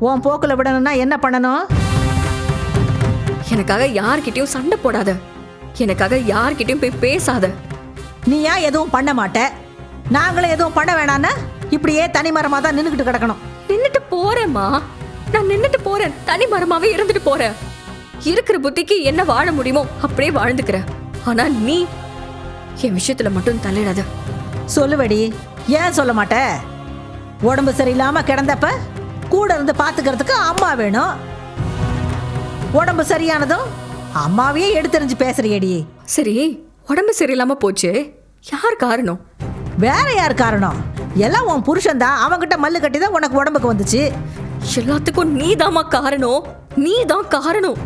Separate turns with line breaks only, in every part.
உன் போக்குல விடணும்னா என்ன பண்ணணும்?
எனக்காக யார்கிட்டயும் சண்டை போடாத, எனக்காக யார்கிட்டயும் போய் பேசாத.
நீ ஏன் எதுவும் பண்ண மாட்ட? நாங்களும் எதுவும் பண்ண வேணான்னா இப்படியே தனிமரமா தான் நின்னுக்கிட்டு கிடக்கணும்.
நின்னுட்டு போறேம்மா, நான் நின்னுட்டு போறேன். தனி மரமாவே இருந்துட்டு போறேன். இருக்கிற புத்திக்கு என்ன வாழ முடியுமோ அப்படியே வாழ்ந்துக்கிற. ஆனா நீ என் விஷயத்துல மட்டும் தலையிடாத.
சொல்லுவடி, ஏன் சொல்ல மாட்ட? உடம்பு சரியில்லாம கிடந்தப்ப கூட இருந்து பாத்துக்கிறதுக்கு அம்மா வேணும். உடம்பு சரியானதும் அம்மாவையே எடுத்தெறிஞ்சு பேசுறியடி.
சரி, உடம்பு சரியில்லாம போச்சு, யார் காரணம்?
வேற யார் காரணம்? எல்லாம் உன் புருஷன் தான். அவன்கிட்ட மல்லு கட்டி தான் உனக்கு உடம்புக்கு வந்துச்சு.
எல்லாத்துக்கும் நீதாம்மா காரணம். நீதான் காரணம்.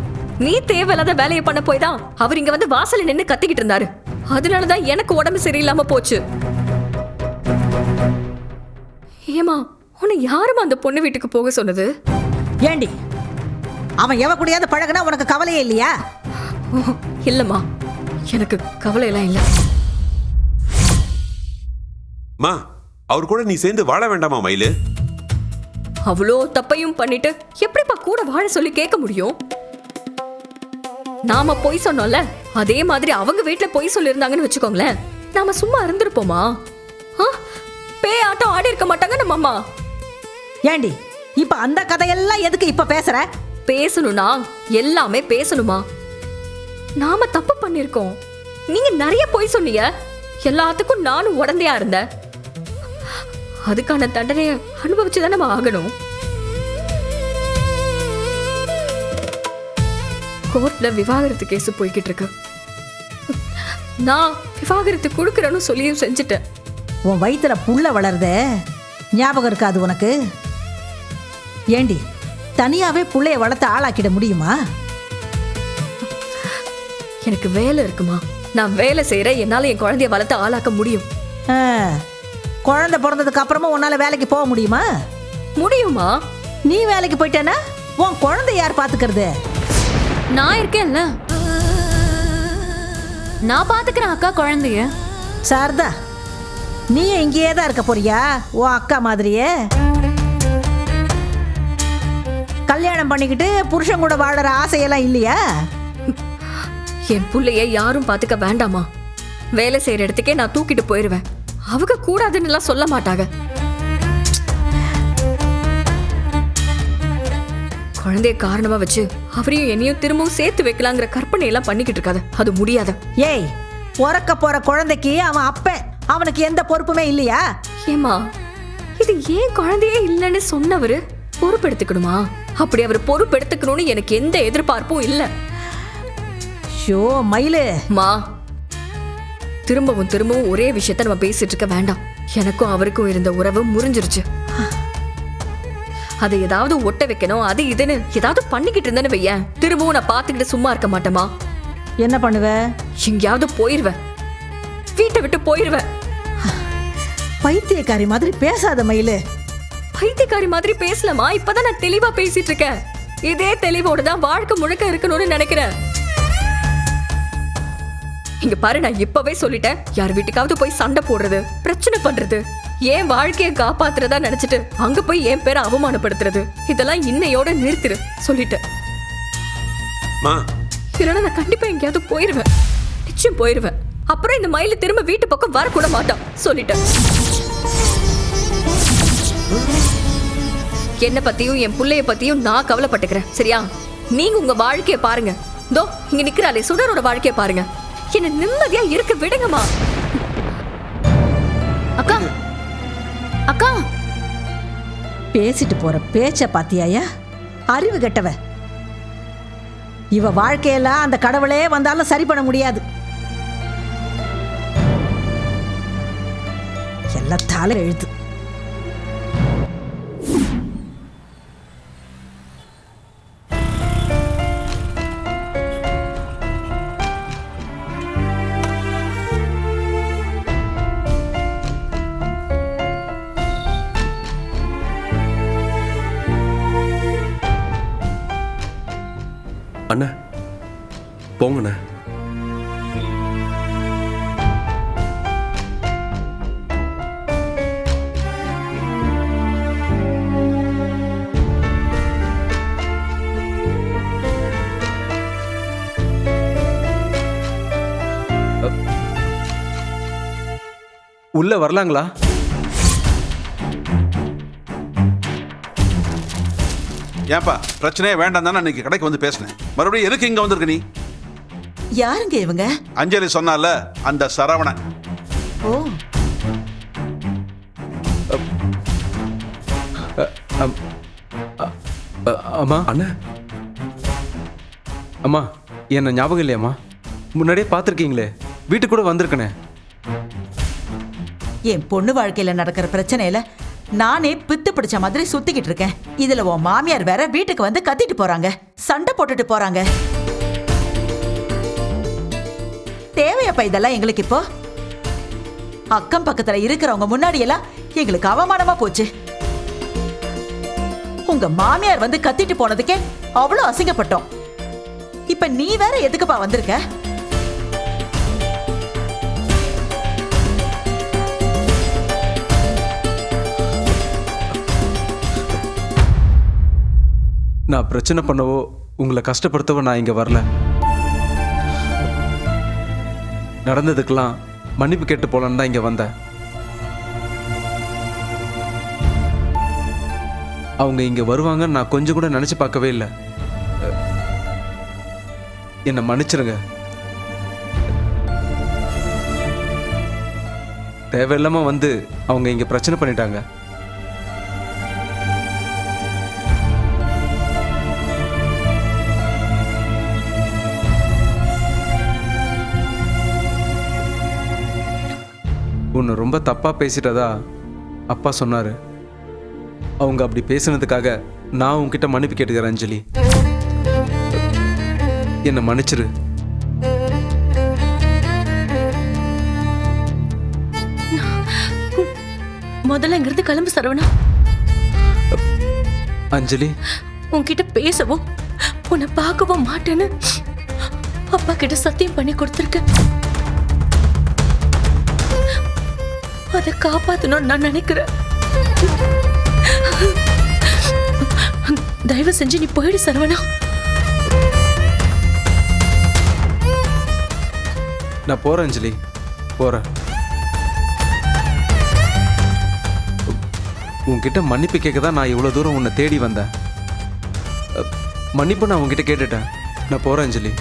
நீ தேவையில்லாத வேலையை பண்ண போய் தான் அவர் இங்க வந்து வாசல்ல நின்னு கத்திக்கிட்டு இருந்தாரு. அதனாலதான் எனக்கு உடம்பு சரியில்லாம போச்சு. ஏமா, உன்னை யாருமா அந்த பொண்ணு வீட்டுக்கு போக சொன்னது?
ஏண்டி, அவன் எவ கூடயாவது பழகுனா உனக்கு கவலையே இல்லையா?
இல்லம்மா, எனக்கு கவலை எல்லாம் இல்ல.
மா, அவர் கூட நீ சேர்ந்து வாழ வேண்டாமா மயிலு?
அவ்வளோ தப்பையும் பண்ணிட்டு எப்படிப்பா கூட வாழ சொல்லி கேட்க முடியும்? நாம பொய் சொன்னோம்ல, அதே மாதிரி அவங்க வீட்டுல பொய் சொல்லி இருந்தாங்கன்னு வச்சுக்கோங்களேன், நாம சும்மா இருந்திருப்போமா? பேய் ஆட்டம் ஆடி இருக்க மாட்டாங்க நம்ம அம்மா.
ஏண்டி, இப்ப அந்த கதையெல்லாம் எதுக்கு இப்ப பேசுற?
பேசணும்னா எல்லாமே பேசணுமா? நாம தப்பு பண்ணிருக்கோம். நீங்க நிறைய பொய் சொன்னீங்க. எல்லாத்துக்கும் நானும் உடந்தையா இருந்தேன். அதுக்கான தண்டனையை அனுபவிச்சுதான் நம்ம ஆகணும். கோர்ட்ல விவாகரத்து கேஸ் போய்கிட்டு இருக்கு. நான் விவாகரத்து கொடுக்கறேன்னு சொல்லியும் செஞ்சுட்டேன்.
உன் வயிற்றுல புள்ள வளருதே, ஞாபகம் இருக்காது உனக்கு? ஏண்டி, தனியாவே புள்ளைய வளர்த்து ஆளாக்கிட முடியுமா?
எனக்கு வேலை இருக்குமா? நான் வேலை செய்யறேன். என்னால என் குழந்தைய வளர்த்து ஆளாக்க முடியும்.
குழந்தை பிறந்ததுக்கு அப்புறமா உன்னால வேலைக்கு போக முடியுமா?
முடியுமா?
நீ வேலைக்கு போயிட்டேன்னா உன் குழந்தை யார் பாத்துக்கிறது?
நான் இருக்கேன்ல, நான் பாத்துக்கிறேன் அக்கா குழந்தைய.
சாரதா, நீ இங்கேயே தான் இருக்க போறியா உன் அக்கா மாதிரியே? கல்யாணம் பண்ணிக்கிட்டு புருஷன் கூட வாழற ஆசையெல்லாம் இல்லையா?
என் புள்ளைய யாரும் பாத்துக்க வேண்டாமா? வேலை செய்யற இடத்துக்கே நான் தூக்கிட்டு போயிருவேன். அவங்க கூடாதுன்னு எல்லாம் சொல்ல மாட்டாங்க. குழந்தைய காரணமா வச்சு அவரையும் என்னையும் திரும்பவும் சேர்த்து வைக்கலாங்கிற கற்பனை எல்லாம் பண்ணிக்கிட்டு இருக்காது. அது முடியாத.
ஏய், பிறக்க போற குழந்தைக்கு அவன் அப்பன், அவனுக்கு எந்த பொறுப்புமே இல்லையா?
ஏமா, இது ஏன் குழந்தையே இல்லைன்னு சொன்னவரு பொறுப்பெடுத்துக்கணுமா? அப்படி அவர் பொறுப்பெடுத்துக்கணும்னு எனக்கு எந்த எதிர்பார்ப்பும் இல்ல.
ஷோ மயிலு,
மா, திரும்பவும் திரும்பவும் ஒரே விஷயத்த நம்ம பேசிட்டு இருக்க வேண்டாம். எனக்கும் அவருக்கும் இருந்த உறவு முறிஞ்சிருச்சு. அதை ஏதாவது ஒட்ட வைக்கணும், அது இதுன்னு ஏதாவது பண்ணிக்கிட்டு இருந்தேன்னு வையேன், திரும்பவும் நான் பாத்துக்கிட்டு சும்மா இருக்க மாட்டேமா.
என்ன பண்ணுவ?
எங்கேயாவது போயிருவேன், வீட்டை விட்டு போயிருவேன்.
பைத்தியக்காரி மாதிரி பேசாத மயிலு.
பைத்தியக்காரி மாதிரி பேசலாமா? இப்பதான் நான் தெளிவா பேசிட்டு இருக்கேன். இதே தெளிவோட தான் வாழ்க்கை முழுக்க இருக்கணும்னு நினைக்கிறேன். இங்க பாரு, நான் இப்பவே சொல்லிட்டேன், யார் வீட்டுக்காவது போய் சண்டை போடுறது, பிரச்சனை பண்றது, ஏன் வாழ்க்கையை காப்பாத்துறதா நினைச்சிட்டு அங்க போய் என் பேரை அவமானப்படுத்துறது, இதெல்லாம் இன்னையோட நிறுத்திரு சொல்லிட்டேன். இல்லைன்னா நான் கண்டிப்பா எங்கேயாவது போயிருவேன், நிச்சயம் போயிருவேன். அப்புறம் இந்த மயில திரும்ப வீட்டு பக்கம் வரக்கூட மாட்டான் சொல்லிட்டேன். என்ன பத்தியும் என் புள்ளைய பத்தியும் நான் கவலைப்பட்டுக்கிறேன், சரியா? நீங்க உங்க வாழ்க்கைய பாருங்க. தோ இங்க நிக்கிறாளே சுடரோட வாழ்க்கைய பாருங்க. என்ன நிம்மதியா இருக்க விடுங்கம்மா.
அக்கா, அக்கா,
பேசிட்டு போற பேச்ச பாத்தியாயா? அறிவு கெட்டவ. இவ வாழ்க்கையெல்லாம் அந்த கடவுளே வந்தாலும் சரி பண்ண முடியாது. எல்லாம் தலை எழுத்து.
அண்ணா போங்கண்ணா.
உள்ள வரலாங்களா?
ஏன்பா பிரச்சனையே வேண்டாம் தானே அன்னைக்கு கடைக்கு வந்து பேசினேன். மறுபடியும் எதுக்கு இங்க வந்திருக்க நீ?
யாருங்க இவங்க?
அஞ்சலி சொன்னால அந்த சரவணன்.
ஓ,
அம்மா
அண்ணா
அம்மா என்ன ஞாபகம் இல்லையாம்மா? முன்னாடியே பார்த்துருக்கீங்களே, வீட்டுக்கு கூட வந்திருக்கனே.
என் பொண்ணு வாழ்க்கையில நடக்கிற பிரச்சனையில நானே பித்து பிடிச்ச மாதிரி சுத்திக்கிட்டு இருக்கேன். இதுல உன் மாமியார் வேற வீட்டுக்கு வந்து கத்திட்டு போறாங்க, சண்டை போட்டுட்டு போறாங்க. தேவையப்பா இதெல்லாம் எங்களுக்கு இப்போ? அக்கம் பக்கத்துல இருக்கிறவங்க முன்னாடி எல்லாம் எங்களுக்கு அவமானமா போச்சு. உங்க மாமியார் வந்து கத்திட்டு போனதுக்கே அவ்வளவு அசிங்கப்பட்டோம். இப்ப நீ வேற எதுக்குப்பா வந்திருக்க?
நான் பிரச்சனை பண்ணவோ உங்களை கஷ்டப்படுத்தவோ நான் இங்கே வரல. நடந்ததுக்கெல்லாம் மன்னிப்பு கேட்டு போலான்னு தான் இங்கே வந்தேன். அவங்க இங்கே வருவாங்கன்னு நான் கொஞ்சம் கூட நினச்சி பார்க்கவே இல்லை. என்னை மன்னிச்சிருங்க. தேவையில்லாமல் வந்து அவங்க இங்கே பிரச்சனை பண்ணிட்டாங்க. உன்னை ரொம்ப தப்பாக பேசிட்டதா அப்பா சொன்னார். அவங்க அப்படி பேசுனதுக்காக நான் உன்கிட்ட மன்னிப்பு கேட்டுக்கிறேன் அஞ்சலி. என்னை மன்னிச்சிரு.
முதல்ல இங்கிருந்து கிளம்பு சரவணா.
அஞ்சலி,
உன்கிட்ட பேசவோ உன்னை பார்க்கவோ மாட்டேன்னு அப்பா கிட்ட சத்தியம் பண்ணி கொடுத்துருக்க. அதை காப்பாத்தணும்னு நான் நினைக்கிறேன். தயவு செஞ்சு நீ போயிடு சரவணா.
நான் போகிறேன் அஞ்சலி, போகிறேன். உன்கிட்ட மன்னிப்பு கேட்க தான் நான் இவ்வளோ தூரம் உன்னை தேடி வந்தேன். மன்னிப்பு நான் உன்கிட்ட கேட்டுட்டேன். நான் போகிறேன் அஞ்சலி.